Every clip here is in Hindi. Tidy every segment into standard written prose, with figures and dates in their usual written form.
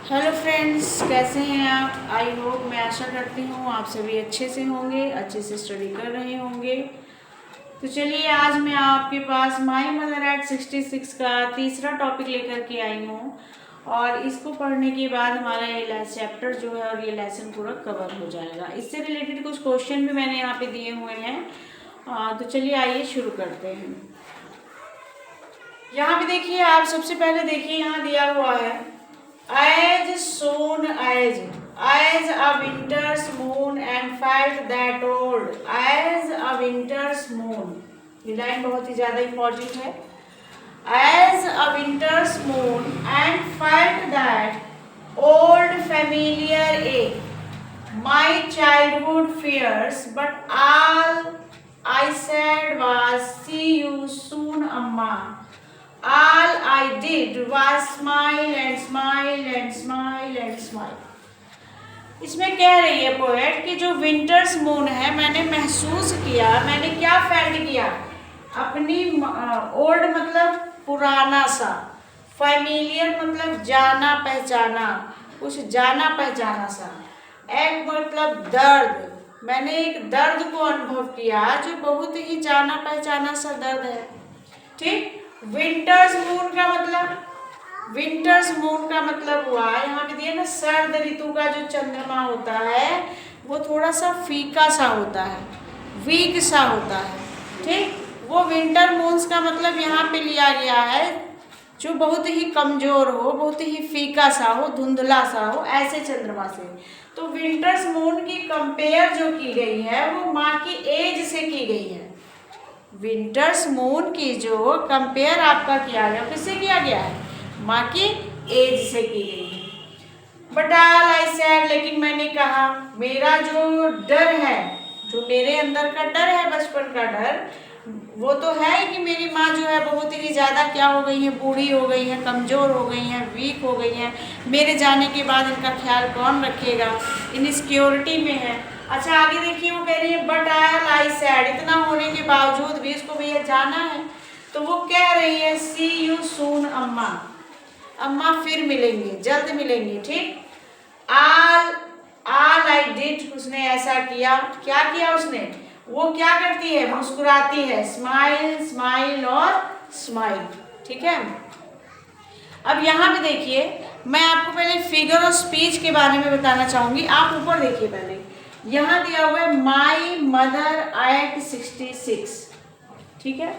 हेलो फ्रेंड्स, कैसे हैं आप? आई होप, मैं आशा करती हूँ आप सभी अच्छे से होंगे, अच्छे से स्टडी कर रहे होंगे। तो चलिए, आज मैं आपके पास माई मदर एट 66 का तीसरा टॉपिक लेकर के आई हूँ और इसको पढ़ने के बाद हमारा ये चैप्टर जो है और ये लेसन पूरा कवर हो जाएगा। इससे रिलेटेड कुछ क्वेश्चन भी मैंने यहाँ पे दिए हुए हैं। तो चलिए, आइए शुरू करते हैं। यहाँ पे देखिए, आप सबसे पहले देखिए, यहाँ दिया हुआ है as soon as a winter's moon and felt that old as a winter's moon। ये लाइन बहुत ही ज़्यादा इम्पोर्टेंट है। as a winter's moon and felt that old familiar ache, my childhood fears, but all I said was see you soon, Amma। All I did was smile and smile and smile and smile। इसमें कह रही है पोएट कि जो विंटर्स मून है, मैंने महसूस किया, मैंने क्या फेल्ट किया, अपनी ओल्ड मतलब पुराना सा, फैमिलियर मतलब जाना पहचाना, कुछ जाना पहचाना सा, एक मतलब दर्द, मैंने एक दर्द को अनुभव किया जो बहुत ही जाना पहचाना सा दर्द है। ठीक। विंटर्स मून का मतलब हुआ, यहाँ पे दिया ना, सर्द ऋतु का जो चंद्रमा होता है वो थोड़ा सा फीका सा होता है, वीक सा होता है। ठीक। वो विंटर मून्स का मतलब यहाँ पे लिया गया है जो बहुत ही कमजोर हो, बहुत ही फीका सा हो, धुंधला सा हो, ऐसे चंद्रमा से। तो विंटर्स मून की कंपेयर जो की गई है वो माँ की एज से की गई है। विंटर्स मून की जो कंपेयर आपका किया गया, किससे किया गया है? माँ की एज से की गई है। बट ऑल आई सेड, लेकिन मैंने कहा, मेरा जो डर है, जो मेरे अंदर का डर है, बचपन का डर, वो तो है कि मेरी माँ जो है बहुत ही ज़्यादा क्या हो गई है, बूढ़ी हो गई है, कमज़ोर हो गई हैं, वीक हो गई हैं। मेरे जाने के बाद इनका ख्याल कौन रखेगा, इनसिक्योरिटी में है। अच्छा, आगे देखिए, वो कह रही है बट आई सैड, इतना होने के बावजूद भी इसको भैया जाना है, तो वो कह रही है सी यू सून अम्मा, अम्मा फिर मिलेंगे, जल्द मिलेंगे। ठीक। ऑल आई डिड, उसने ऐसा किया, क्या किया उसने? वो क्या करती है? मुस्कुराती है, स्माइल स्माइल और स्माइल। ठीक है। अब यहाँ पे देखिए, मैं आपको पहले फिगर ऑफ स्पीच के बारे में बताना चाहूंगी। आप ऊपर देखिए, पहले यहाँ दिया हुआ है माई मदर एट 66। ठीक है।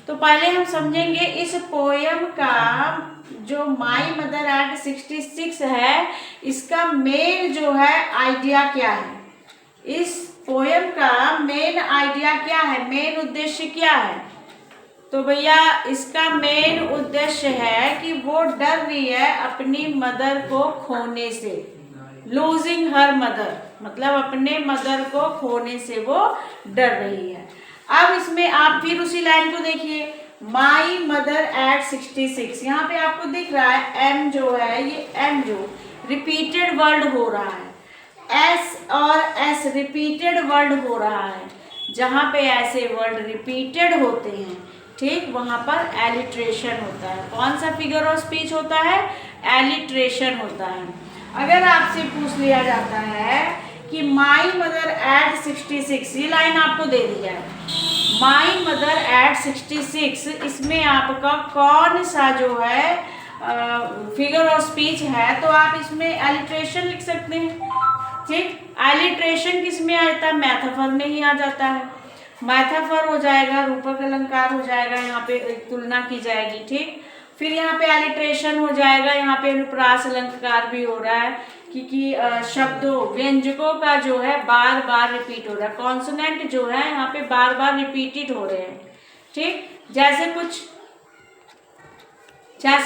तो पहले हम समझेंगे इस पोयम का जो माई मदर एट 66 है, इसका मेन जो है आइडिया क्या है, इस पोयम का मेन आइडिया क्या है, मेन उद्देश्य क्या है? तो भैया, इसका मेन उद्देश्य है कि वो डर रही है अपनी मदर को खोने से, लूजिंग हर मदर, मतलब अपने मदर को खोने से वो डर रही है। अब इसमें आप फिर उसी लाइन को देखिए, माई मदर एट 66, यहाँ पे आपको दिख रहा है एम जो है, ये एम जो रिपीटेड वर्ड हो रहा है, एस और एस रिपीटेड वर्ड हो रहा है। जहाँ पे ऐसे वर्ड रिपीटेड होते हैं, ठीक, वहाँ पर एलिट्रेशन होता है। कौन सा फिगर ऑफ स्पीच होता है? एलिट्रेशन होता है। अगर आपसे पूछ लिया जाता है कि माई मदर एट 66, ये लाइन आपको दे दी है, माई मदर एट 66, इसमें आपका कौन सा जो है फिगर ऑफ स्पीच है, तो आप इसमें एलिट्रेशन लिख सकते हैं। ठीक। एलिट्रेशन किस में आता है? मैथाफर में ही आ जाता है। मैथाफर हो जाएगा, रूपक अलंकार हो जाएगा, यहाँ पे तुलना की जाएगी। ठीक। फिर यहाँ पे एलिट्रेशन हो जाएगा, यहाँ पे अनुप्रास अलंकार भी हो रहा है, क्योंकि शब्दों, व्यंजकों का जो है बार बार रिपीट हो रहा है, कॉन्सोनेंट जो है यहाँ पे बार बार रिपीटेड हो रहे हैं। ठीक। जैसे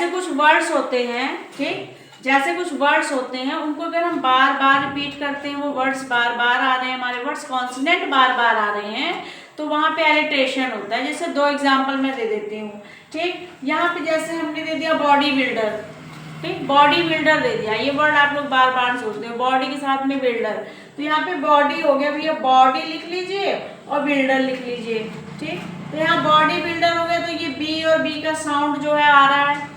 कुछ वर्ड्स होते हैं, ठीक, जैसे कुछ वर्ड्स होते हैं, उनको अगर हम बार बार रिपीट करते हैं, वो वर्ड्स बार बार आ रहे हैं, हमारे वर्ड्स कॉन्सोनेंट बार बार आ रहे हैं, तो वहाँ पे एलिट्रेशन होता है। जैसे दो एग्जांपल मैं दे देती हूँ। ठीक। यहाँ पे जैसे हमने दे दिया बॉडी बिल्डर, ठीक, बॉडी बिल्डर दे दिया, ये वर्ड आप लोग बार बार सोचते हो, बॉडी के साथ में बिल्डर, तो यहाँ पे बॉडी हो गया भैया, बॉडी लिख लीजिए और बिल्डर लिख लीजिए। ठीक। तो यहाँ बॉडी बिल्डर हो गया, तो ये बी और बी का साउंड जो है आ रहा है।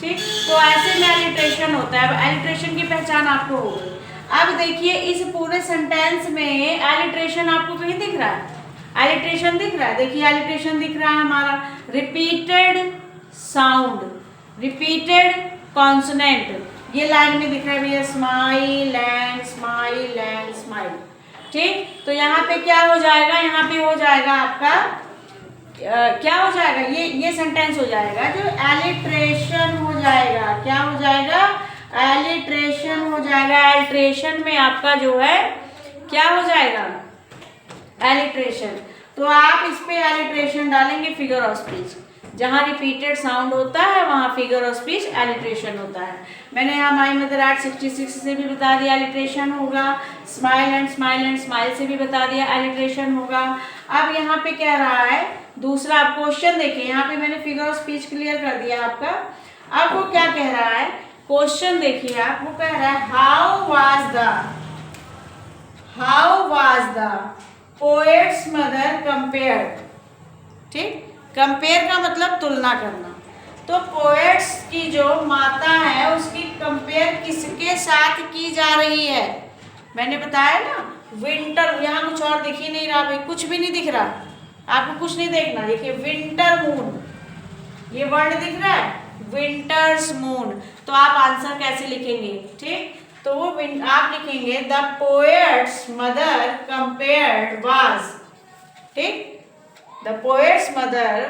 ठीक। तो ऐसे में एलिट्रेशन होता है। अब एलिट्रेशन की पहचान आपको हो गई। अब देखिए इस पूरे सेंटेंस में एलिट्रेशन आपको कहीं दिख रहा है? एलिट्रेशन दिख रहा है, देखिए एलिट्रेशन दिख रहा है हमारा, रिपीटेड साउंड, रिपीटेड कॉन्सोनेंट, ये लाइन में दिख रहा है भैया, smile and smile and smile. ठीक, तो यहाँ पे क्या हो जाएगा, यहाँ पे हो जाएगा आपका क्या हो जाएगा, ये सेंटेंस हो जाएगा जो एलिट्रेशन हो जाएगा। क्या हो जाएगा? एलिट्रेशन हो जाएगा। एलिट्रेशन में आपका जो है क्या हो जाएगा? एलिट्रेशन। तो आप इस पे एलिट्रेशन डालेंगे फिगर ऑफ स्पीच। जहाँ रिपीटेड साउंड होता है वहाँ फिगर ऑफ स्पीच एलिट्रेशन होता है। मैंने यहाँ माई मदर एट 66 से भी बता दिया एलिट्रेशन होगा, स्माइल एंड स्माइल से भी बता दिया एलिट्रेशन होगा। अब यहाँ पे कह रहा है दूसरा, आप क्वेश्चन देखिए, यहाँ पे मैंने फिगर ऑफ स्पीच क्लियर कर दिया आपका। अब वो क्या कह रहा है, क्वेश्चन देखिए आप, वो कह रहा है how was the poet's mother compared. ठीक, कंपेयर का मतलब तुलना करना। तो पोएट्स की जो माता है उसकी कंपेयर किसके साथ की जा रही है? मैंने बताया ना विंटर, यहाँ कुछ और दिख ही नहीं रहा भाई, कुछ भी नहीं दिख रहा, आपको कुछ नहीं देखना। देखिए विंटर मून, ये वर्ड दिख रहा है विंटर्स मून। तो आप आंसर कैसे लिखेंगे? ठीक, तो वो आप लिखेंगे the poet's mother compared was. ठीक, the poet's mother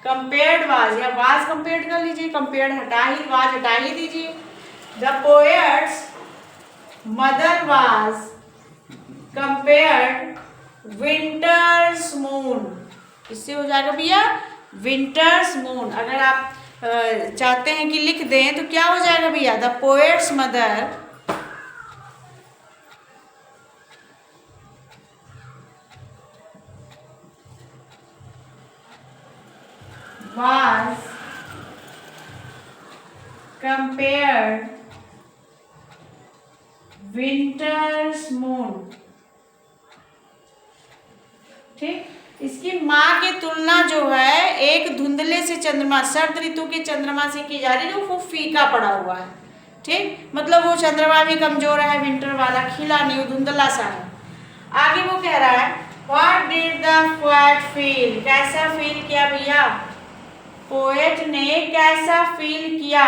compared was, या वाज कंपेयर्ड कर लीजिए, कंपेयर्ड हटा ही, वाज हटा ही दीजिए। The poet's mother was compared winter's moon. इससे हो जाएगा भैया विंटर्स मून। अगर आप चाहते हैं कि लिख दें तो क्या हो जाएगा भैया, the poet's mother was compared winter's moon। ठीक, इसकी माँ की तुलना जो है एक धुंधले से चंद्रमा, शरद ऋतु के चंद्रमा से की जा रही है जो वो फीका पड़ा हुआ है। ठीक, मतलब वो चंद्रमा भी कमजोर है, विंटर वाला खिला नहीं, वो धुंधला सा है। आगे वो कह रहा है what did the poet feel, कैसा फील किया भैया, पोएट ने कैसा फील किया।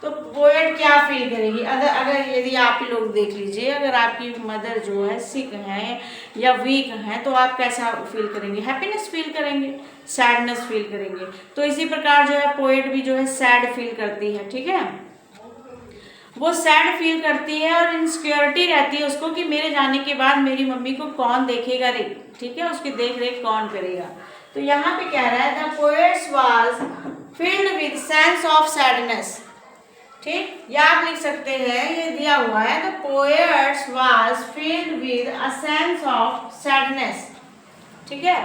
तो पोएट क्या फील करेगी, अगर यदि आप ही लोग देख लीजिए, अगर आपकी मदर जो है सिक हैं या वीक हैं तो आप कैसा फील करेंगे, हैप्पीनेस फील करेंगे, सैडनेस फील करेंगे। तो इसी प्रकार जो है पोएट भी जो है सैड फील करती है। ठीक है, वो सैड फील करती है और इनसिक्योरिटी रहती है उसको कि मेरे जाने के बाद मेरी मम्मी को कौन देखेगा रे, ठीक है, उसकी देख रेख कौन करेगा। तो यहाँ पे कह रहा है the poets was filled with sense of sadness. ठीक, या आप लिख सकते हैं, ये दिया हुआ है the poets was filled with a sense of sadness. ठीक है,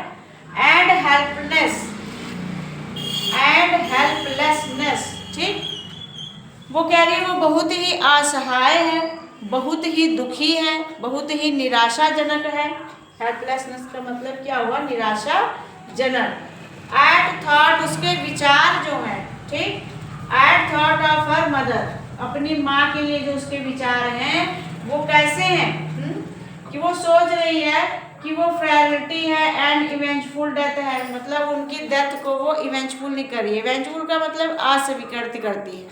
एंड हेल्पलेसनेस। ठीक, वो कह रही है वो बहुत ही असहाय है, बहुत ही दुखी है, बहुत ही निराशाजनक है। हेल्पलेसनेस का मतलब क्या हुआ, निराशाजनक। एट थॉट, उसके विचार जो हैं, ठीक, at thought of her mother, अपनी माँ के लिए जो उसके विचार हैं वो कैसे हैं, कि वो सोच रही है कि वो फ्रेलिटी है एंड इवेंचफुल डेथ है, मतलब उनकी डेथ को वो इवेंचफुल नहीं कर रही है। इवेंचफुल का मतलब अस्वीकृति करती है।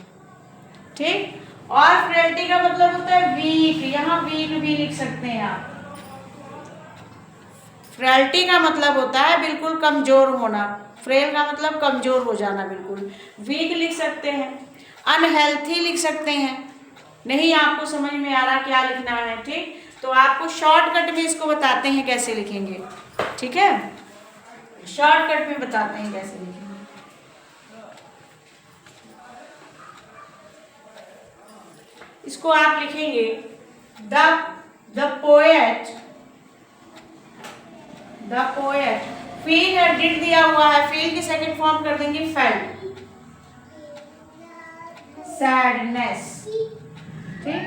ठीक, और फ्रेलिटी का मतलब होता है वीक, यहाँ वीक भी लिख सकते हैं आप। फ्रेलिटी का मतलब होता है बिल्कुल कमजोर होना, फ्रेल का मतलब कमजोर हो जाना बिल्कुल। वीक लिख सकते हैं, अनहेल्थी लिख सकते हैं। नहीं आपको समझ में आ रहा क्या लिखना है, ठीक, तो आपको शॉर्टकट में इसको बताते हैं कैसे लिखेंगे। ठीक है, शॉर्टकट में बताते हैं कैसे लिखेंगे। इसको आप लिखेंगे द पोएट फील और डिड दिया हुआ है, फील की सेकंड फॉर्म कर देंगे फेल्ट, सैडनेस। ठीक,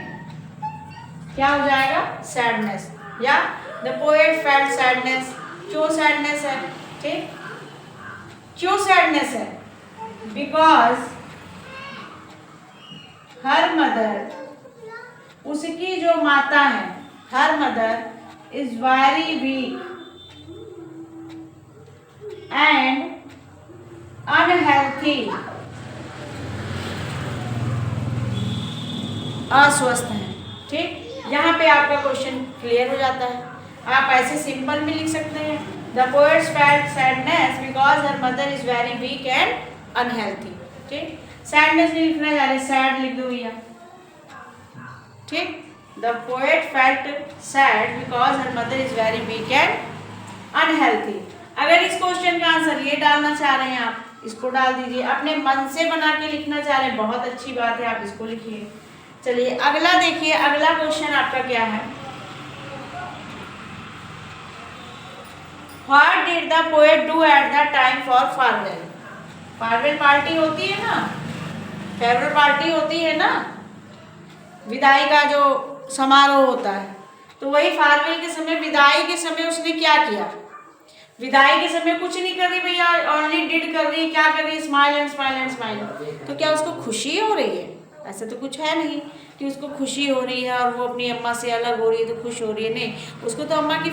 क्या हो जाएगा, सैडनेस, या द पोएट फेल्ट सैडनेस। क्यों सैडनेस है, ठीक, क्यों सैडनेस है, बिकॉज हर मदर, उसकी जो माता है, her mother is very weak and unhealthy, अस्वस्थ है। ठीक, यहाँ पे आपका क्वेश्चन क्लियर हो जाता है। आप ऐसे सिंपल में लिख सकते हैं, the poets felt sadness because her mother is very weak and unhealthy. ठीक, सैडनेस नहीं लिखना जा रहे, सैड लिख दो भैया। ठीक, the poet felt sad because her mother is very weak and unhealthy. अगर इस क्वेश्चन का आंसर ये डालना चाह रहे हैं आप, इसको डाल दीजिए। अपने मन से बना के लिखना चाह रहे हैं, बहुत अच्छी बात है, आप इसको लिखिए। चलिए अगला देखिए, अगला क्वेश्चन आपका क्या है। What did the poet do at the time for farewell? Farewell party होती है ना, फेयरवेल पार्टी होती है ना, विदाई का जो समारोह होता है, तो वही फारवेल के समय, विदाई के समय उसने क्या किया? विदाई के समय कुछ नहीं कर रही भैया, ओनली डिड कर रही है। क्या कर रही है? Smile and smile and smile. तो क्या उसको खुशी हो रही है? ऐसा तो कुछ है नहीं कि उसको खुशी हो रही है और वो अपनी अम्मा से अलग हो रही है तो खुश हो रही है। नहीं, उसको तो अम्मा की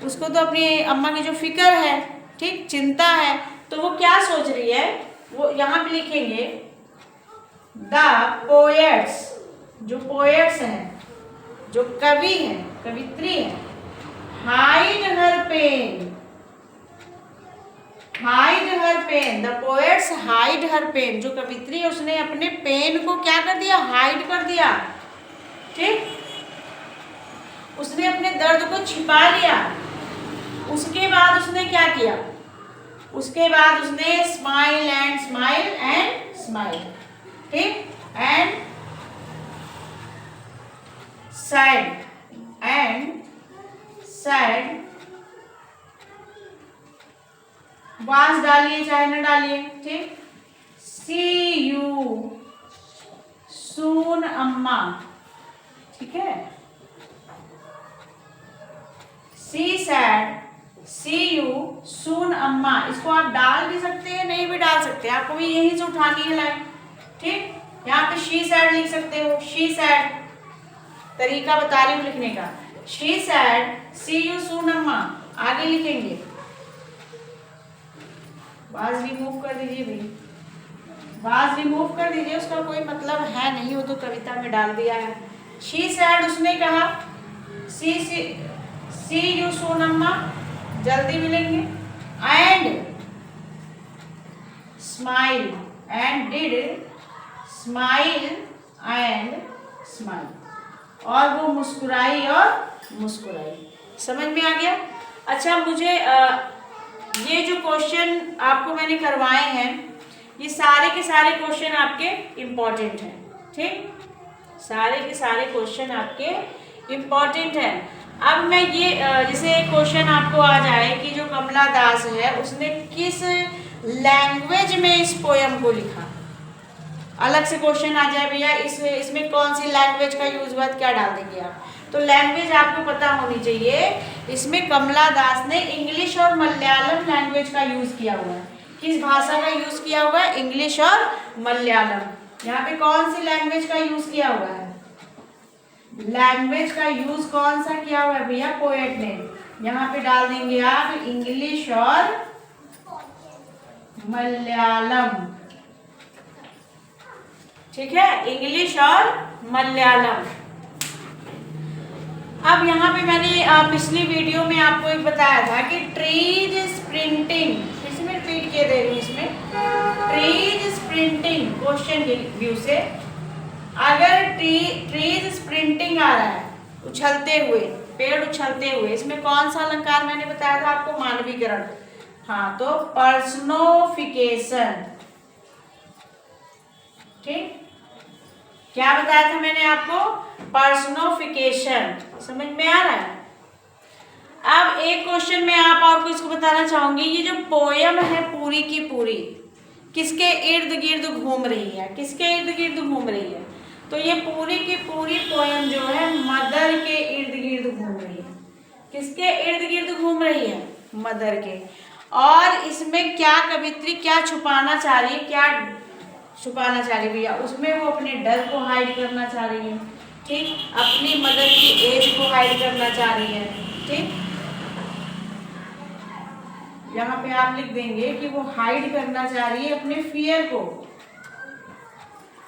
उसको तो अपनी अम्मा की जो फिक्र है, ठीक, चिंता है, तो वो क्या सोच रही है, वो यहाँ पे लिखेंगे द पोएट्स, जो पोएट्स हैं, जो कवि हैं, कवित्री हैं, hide her pain, hide her pain, the poets hide her pain, जो कवित्री है उसने अपने पेन को क्या कर दिया? हाइड कर दिया। ठीक, उसने अपने दर्द को छिपा लिया। उसके बाद उसने क्या किया? उसके बाद उसने smile and smile and smile, ठीक, एंड सैड एंड सैड, वास डालिए चाहे न डालिए, ठीक, सी यू सून अम्मा, ठीक है, सी सैड सी यू सून अम्मा। इसको आप डाल भी सकते हैं, नहीं भी डाल सकते, आपको भी यहीं से उठानी है लाइन। ठीक, यहाँ पे शी सैड लिख सकते हो, शी सैड, तरीका बता रही हूँ लिखने का। She said see you soon अम्मा, आगे लिखेंगे, बाज रिमूव कर दीजिए भाई, बाज रिमूव कर दीजिए, उसका कोई मतलब है नहीं, वो तो कविता में डाल दिया है। शी सैड उसने कहा, सी यू सून अम्मा, जल्दी मिलेंगे, and smile and did smile and smile, और वो मुस्कुराई और मुस्कुराई। समझ में आ गया? अच्छा, मुझे ये जो क्वेश्चन आपको मैंने करवाए हैं, ये सारे के सारे क्वेश्चन आपके इम्पोर्टेंट हैं। ठीक, सारे के सारे क्वेश्चन आपके इम्पोर्टेंट हैं। अब मैं ये जैसे क्वेश्चन आपको आ जाए कि जो कमला दास है उसने किस लैंग्वेज में इस पोयम को लिखा, अलग से क्वेश्चन आ जाए भैया इसमें कौन सी लैंग्वेज का यूज हुआ, क्या डाल देंगे आप? तो लैंग्वेज आपको पता होनी चाहिए। इसमें कमला दास ने इंग्लिश और मलयालम लैंग्वेज का यूज किया हुआ है। किस भाषा का यूज किया हुआ है? इंग्लिश और मलयालम। यहाँ पे कौन सी लैंग्वेज का यूज किया हुआ है? लैंग्वेज का यूज कौन सा किया हुआ है भैया? पोएट ने। यहाँ पे डाल देंगे आप इंग्लिश और मलयालम। ठीक है, इंग्लिश और मलयालम। अब यहाँ पे मैंने पिछली वीडियो में आपको एक बताया था कि ट्रीज स्प्रिंटिंग, इसमें रिपीट किए दे रही हूँ, इसमें ट्रीज स्प्रिंटिंग क्वेश्चन के व्यू से, अगर ट्रीज स्प्रिंटिंग आ रहा है, उछलते हुए, पेड़ उछलते हुए, इसमें कौन सा अलंकार मैंने बताया था आपको? मानवीकरण। हाँ, तो पर्सनोफिकेशन। ठीक, क्या बताया था मैंने आपको? पर्सनोफिकेशन। समझ में आ रहा है? अब एक क्वेश्चन में आप और को इसको बताना चाहूंगी, ये जो पोयम है पूरी की पूरी किसके इर्द गिर्द घूम रही है? किसके इर्द गिर्द घूम रही है? तो ये पूरी की पूरी पोयम जो है मदर के इर्द गिर्द घूम रही है। किसके इर्द गिर्द घूम रही है? मदर के। और इसमें क्या कवित्री क्या छुपाना चाह रही है, क्या छुपाना चाह रही भैया, उसमें वो अपने डर को हाइड करना चाह रही है, ठीक। अपनी मदर की एज को हाइड करना चाह रही है, ठीक। यहाँ पे आप लिख देंगे कि वो हाइड करना चाह रही है अपने फियर को,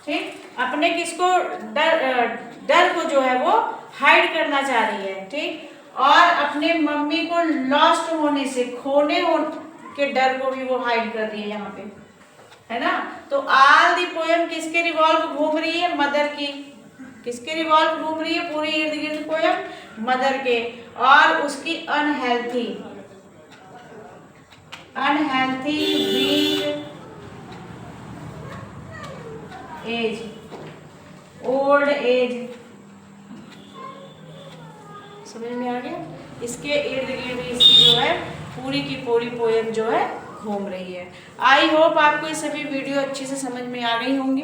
ठीक। अपने किसको, डर को जो है वो हाइड करना चाह रही है, ठीक। और अपने मम्मी को लॉस्ट होने से, खोने के डर को भी वो हाइड कर रही है यहाँ पे, है ना। तो ऑल दी पोएम किसके रिवॉल्व घूम रही है, मदर की। किसके रिवॉल्व घूम रही है पूरी इर्द गिर्द पोएम, मदर के। और उसकी unhealthy weak age, old age, समझ में आ गया। इसके इर्द गिर्द इसकी जो है पूरी की पूरी पोएम जो है घूम रही है। आई होप आपको ये सभी वीडियो अच्छे से समझ में आ गई होंगी,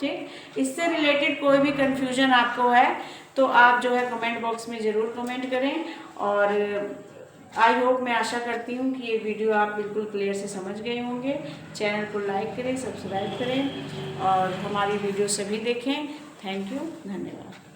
ठीक। इससे रिलेटेड कोई भी कंफ्यूजन आपको है तो आप जो है कमेंट बॉक्स में ज़रूर कमेंट करें। और आई होप, मैं आशा करती हूँ कि ये वीडियो आप बिल्कुल क्लियर से समझ गए होंगे। चैनल को लाइक करें, सब्सक्राइब करें और हमारी वीडियो सभी देखें। थैंक यू, धन्यवाद।